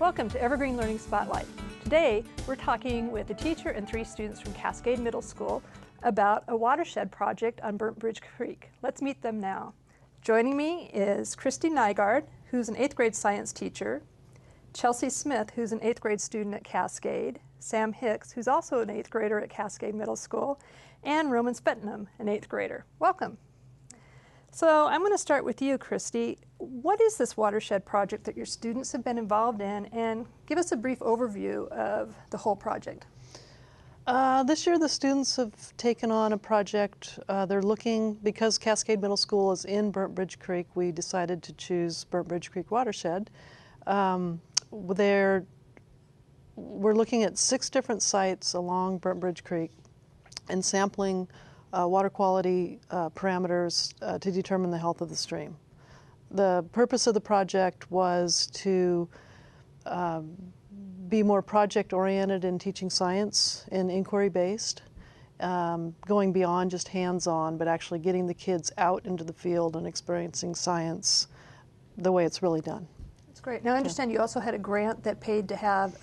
Welcome to Evergreen Learning Spotlight. Today, we're talking with a teacher and 3 students from Cascade Middle School about a watershed project on Burnt Bridge Creek. Let's meet them now. Joining me is Christy Nygaard, who's an 8th grade science teacher, Chelsea Smith, who's an 8th grade student at Cascade, Sam Hicks, who's also an 8th grader at Cascade Middle School, and Roman Spetnam, an 8th grader. Welcome. So I'm going to start with you, Christy. What is this watershed project that your students have been involved in, and give us a brief overview of the whole project. This year the students have taken on a project. They're looking, because Cascade Middle School is in Burnt Bridge Creek, we decided to choose Burnt Bridge Creek Watershed. We're looking at 6 different sites along Burnt Bridge Creek and sampling water quality parameters to determine the health of the stream. The purpose of the project was to be more project-oriented in teaching science and inquiry-based, going beyond just hands-on, but actually getting the kids out into the field and experiencing science the way it's really done. That's great. Now I understand you also had a grant that paid to have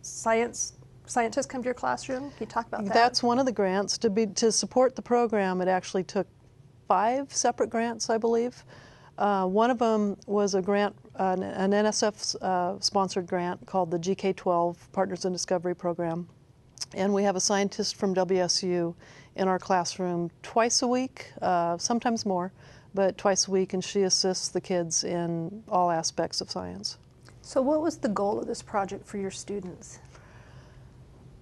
scientists come to your classroom. Can you talk about that? That's one of the grants. To support the program, it actually took 5 separate grants, I believe. One of them was a grant, an NSF-sponsored grant called the GK12 Partners in Discovery Program. And we have a scientist from WSU in our classroom twice a week, sometimes more, but twice a week, and she assists the kids in all aspects of science. So what was the goal of this project for your students?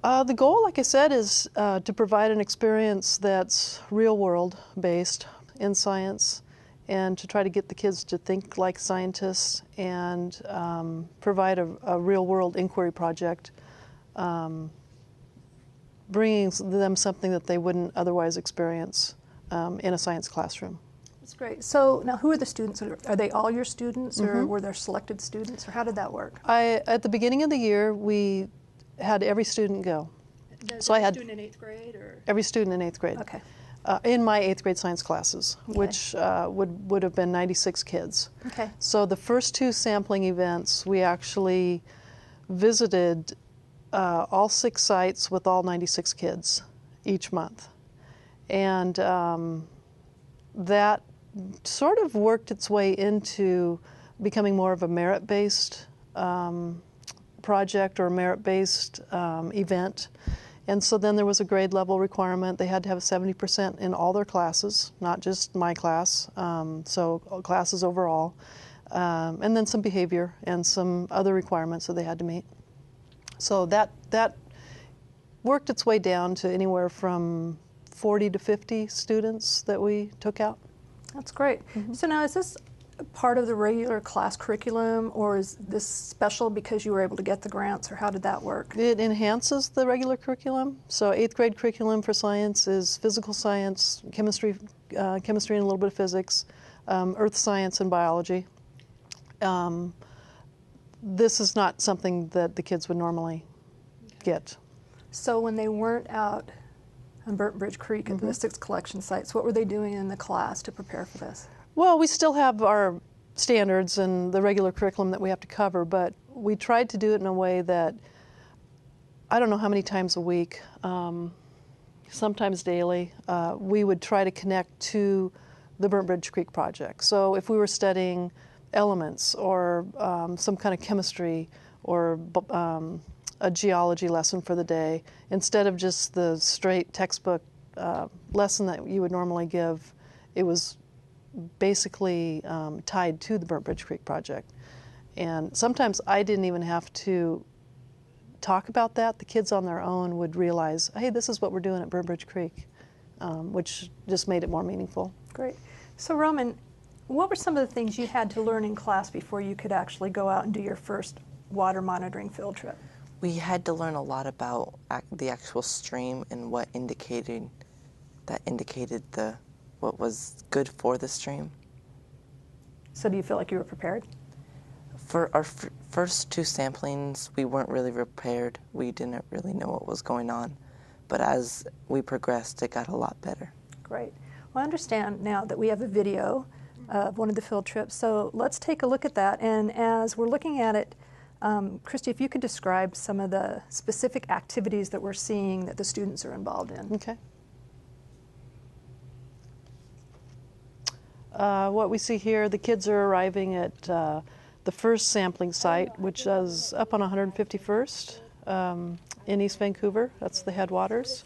The goal, like I said, is to provide an experience that's real-world based in science, and to try to get the kids to think like scientists and provide a real-world inquiry project, bringing them something that they wouldn't otherwise experience in a science classroom. That's great. So now who are the students? Are they all your students, or were there selected students, or how did that work? At the beginning of the year, we had every student go. So I had student in 8th grade, or every student in 8th grade. Okay. In my 8th grade science classes, Okay. which would have been 96 kids. Okay. So the first 2 sampling events, we actually visited all 6 sites with all 96 kids each month. And that sort of worked its way into becoming more of a merit-based project or merit-based event. And so then there was a grade level requirement. They had to have 70% in all their classes, not just my class, so classes overall, and then some behavior and some other requirements that they had to meet. So that worked its way down to anywhere from 40 to 50 students that we took out. That's great. So now, is this part of the regular class curriculum, or is this special because you were able to get the grants, or how did that work? It enhances the regular curriculum. So 8th grade curriculum for science is physical science, chemistry and a little bit of physics, earth science and biology. This is not something that the kids would normally get. So when they weren't out on Burnt Bridge Creek at the 6 collection sites, what were they doing in the class to prepare for this? Well, we still have our standards and the regular curriculum that we have to cover, but we tried to do it in a way that, I don't know how many times a week, sometimes daily, we would try to connect to the Burnt Bridge Creek project. So if we were studying elements or some kind of chemistry or a geology lesson for the day, instead of just the straight textbook lesson that you would normally give, it was basically tied to the Burnt Bridge Creek project. And sometimes I didn't even have to talk about that. The kids on their own would realize, hey, this is what we're doing at Burnt Bridge Creek, which just made it more meaningful. Great. So Roman, what were some of the things you had to learn in class before you could actually go out and do your first water monitoring field trip? We had to learn a lot about the actual stream and what indicated what was good for the stream. So do you feel like you were prepared? For our first 2 samplings, we weren't really prepared. We didn't really know what was going on. But as we progressed, it got a lot better. Great. Well, I understand now that we have a video of one of the field trips. So let's take a look at that. And as we're looking at it, Christy, if you could describe some of the specific activities that we're seeing that the students are involved in. Okay. What we see here, the kids are arriving at the first sampling site, which is up on 151st in East Vancouver. That's the headwaters.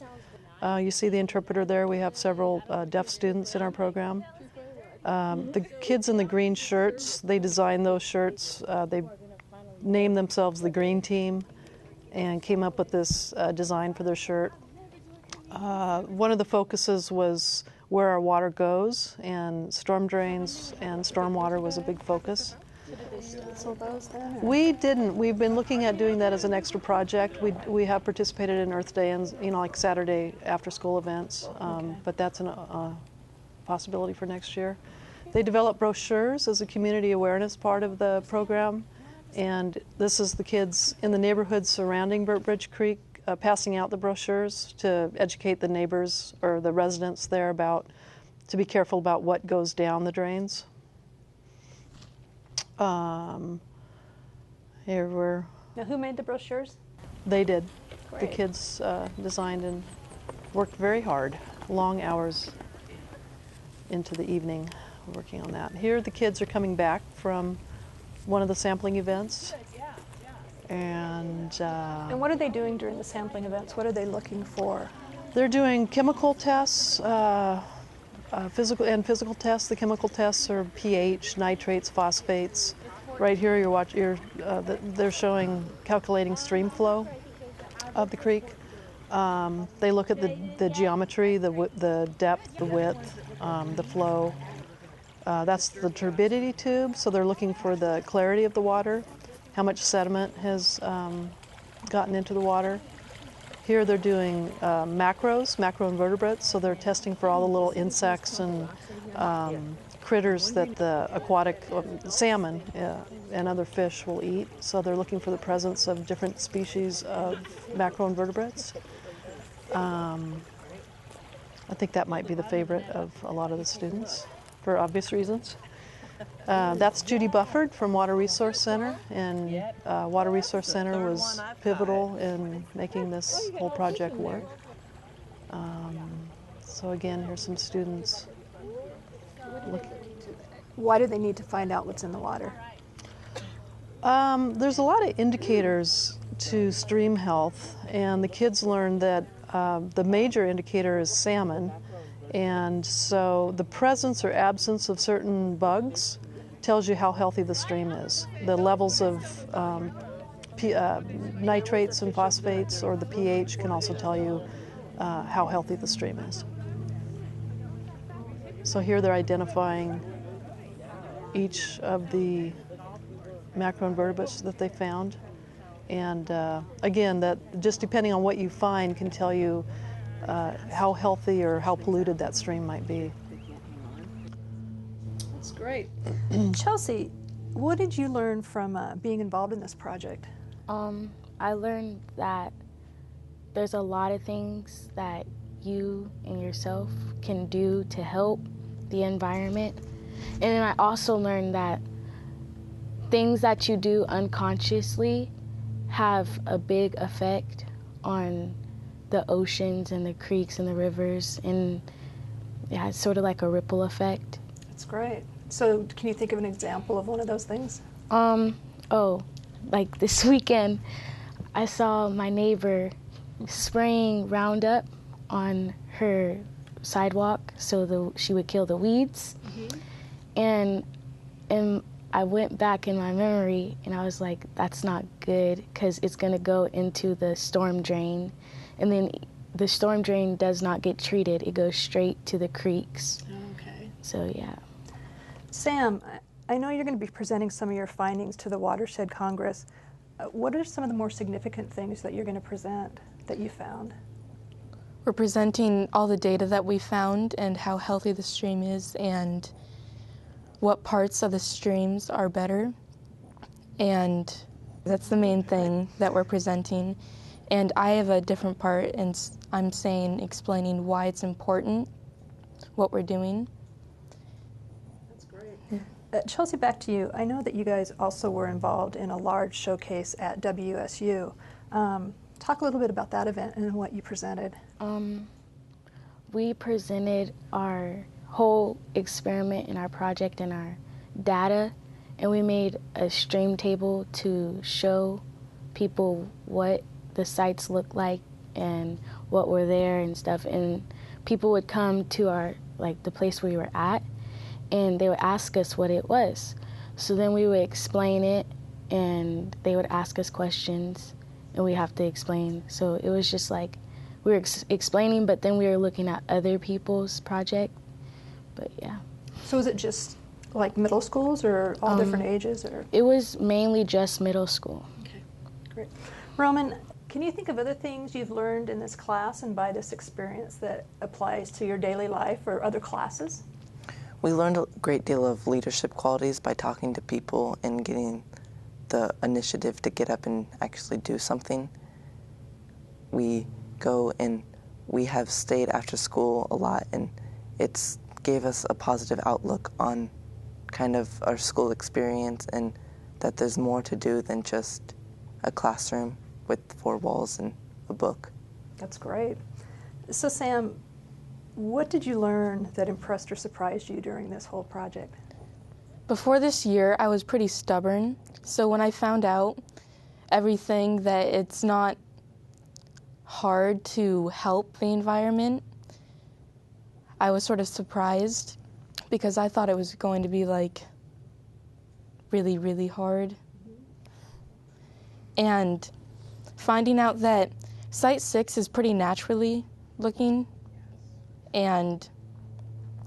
You see the interpreter there. We have several deaf students in our program. The kids in the green shirts, they designed those shirts. They named themselves the Green Team and came up with this design for their shirt. One of the focuses was where our water goes, and storm drains and storm water was a big focus. We didn't. We've been looking at doing that as an extra project. We have participated in Earth Day and like Saturday after school events, but that's a possibility for next year. They develop brochures as a community awareness part of the program, and this is the kids in the neighborhoods surrounding Burnt Bridge Creek passing out the brochures to educate the neighbors or the residents there to be careful about what goes down the drains. Here we're... Now, who made the brochures? They did. Great. The kids designed and worked very hard, long hours into the evening working on that. Here the kids are coming back from one of the sampling events. And what are they doing during the sampling events? What are they looking for? They're doing chemical tests, physical tests. The chemical tests are pH, nitrates, phosphates. Right here, they're showing calculating stream flow of the creek. They look at the geometry, the depth, the width, the flow. That's the turbidity tube, so they're looking for the clarity of the water, how much sediment has gotten into the water. Here they're doing macroinvertebrates, so they're testing for all the little insects and critters that the aquatic salmon and other fish will eat. So they're looking for the presence of different species of macroinvertebrates. I think that might be the favorite of a lot of the students for obvious reasons. That's Judy Bufford from Water Resource Center, and Water Resource Center was pivotal in making this whole project work. So again, here's some students. Why do they need to find out what's in the water? There's a lot of indicators to stream health, and the kids learned that the major indicator is salmon. And so the presence or absence of certain bugs tells you how healthy the stream is. The levels of nitrates and phosphates or the pH can also tell you how healthy the stream is. So here they're identifying each of the macroinvertebrates that they found. And again, that just depending on what you find can tell you how healthy or how polluted that stream might be. That's great. Chelsea, what did you learn from being involved in this project? I learned that there's a lot of things that you and yourself can do to help the environment. And then I also learned that things that you do unconsciously have a big effect on the oceans and the creeks and the rivers, and yeah, it's sort of like a ripple effect. That's great. So can you think of an example of one of those things? Like this weekend, I saw my neighbor spraying Roundup on her sidewalk so she would kill the weeds. Mm-hmm. And I went back in my memory and I was like, that's not good, because it's going to go into the storm drain. And then the storm drain does not get treated. It goes straight to the creeks. Okay. So, yeah. Sam, I know you're going to be presenting some of your findings to the Watershed Congress. What are some of the more significant things that you're going to present that you found? We're presenting all the data that we found and how healthy the stream is and what parts of the streams are better. And that's the main thing that we're presenting. And I have a different part, and I'm explaining why it's important, what we're doing. That's great. Chelsea, back to you. I know that you guys also were involved in a large showcase at WSU. Talk a little bit about that event and what you presented. We presented our whole experiment and our project and our data, and we made a stream table to show people what the sites look like and what were there and stuff. And people would come to our, like, the place we were at, and they would ask us what it was. So then we would explain it, and they would ask us questions, and we have to explain. So it was just like we were explaining, but then we were looking at other people's project. But yeah. So was it just like middle schools or all different ages? Or? It was mainly just middle school. Okay, great. Roman, can you think of other things you've learned in this class and by this experience that applies to your daily life or other classes? We learned a great deal of leadership qualities by talking to people and getting the initiative to get up and actually do something. We go and we have stayed after school a lot, and it's gave us a positive outlook on kind of our school experience and that there's more to do than just a classroom with 4 walls and a book. That's great. So Sam, what did you learn that impressed or surprised you during this whole project? Before this year, I was pretty stubborn, so when I found out everything that it's not hard to help the environment, I was sort of surprised because I thought it was going to be like really, really hard. And finding out that Site 6 is pretty naturally looking and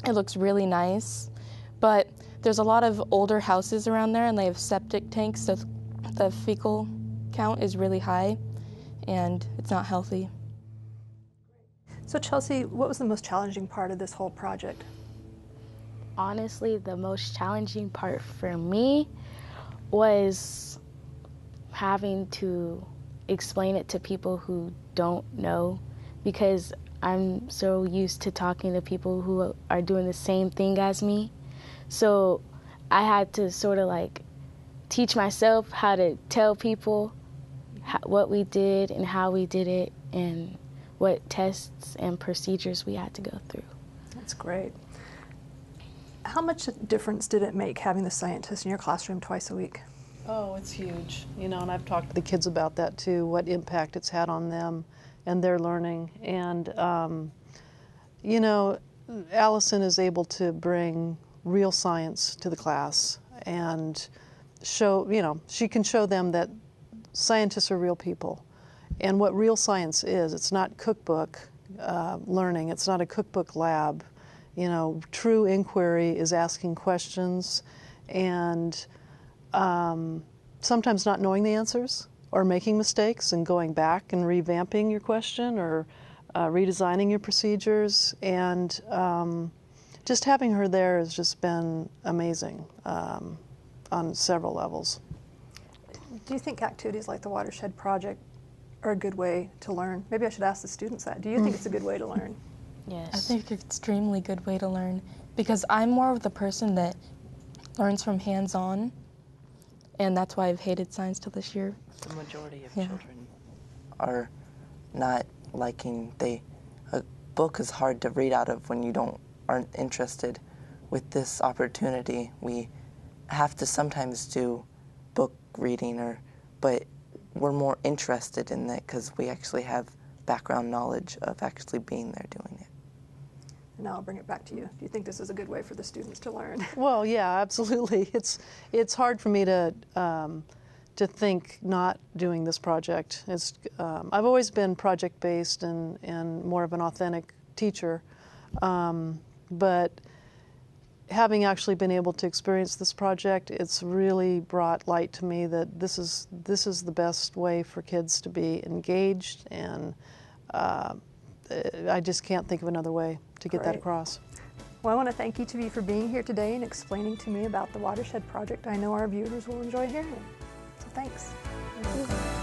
it looks really nice, but there's a lot of older houses around there and they have septic tanks, so the fecal count is really high and it's not healthy. So Chelsea, what was the most challenging part of this whole project? Honestly, the most challenging part for me was having to explain it to people who don't know, because I'm so used to talking to people who are doing the same thing as me. So I had to sort of like teach myself how to tell people what we did and how we did it and what tests and procedures we had to go through. That's great. How much difference did it make having the scientists in your classroom twice a week? Oh, it's huge. You know, and I've talked to the kids about that too, what impact it's had on them and their learning. And, you know, Allison is able to bring real science to the class and show, you know, she can show them that scientists are real people. And what real science is, it's not cookbook learning, it's not a cookbook lab. You know, true inquiry is asking questions and sometimes not knowing the answers or making mistakes and going back and revamping your question or redesigning your procedures. And just having her there has just been amazing on several levels. Do you think activities like the Watershed Project are a good way to learn? Maybe I should ask the students that. Do you think it's a good way to learn? Yes. I think it's an extremely good way to learn because I'm more of the person that learns from hands-on, and that's why I've hated science till this year. The majority of children are not liking, a book is hard to read out of when you aren't interested. With this opportunity, we have to sometimes do book reading, but we're more interested in that because we actually have background knowledge of actually being there doing it. Now I'll bring it back to you. Do you think this is a good way for the students to learn? Well, yeah, absolutely. It's hard for me to think not doing this project. I've always been project-based and more of an authentic teacher, but having actually been able to experience this project, it's really brought light to me that this is the best way for kids to be engaged, and I just can't think of another way to get that across. Well, I want to thank each of you for being here today and explaining to me about the Watershed Project. I know our viewers will enjoy hearing it. So thanks. You're welcome.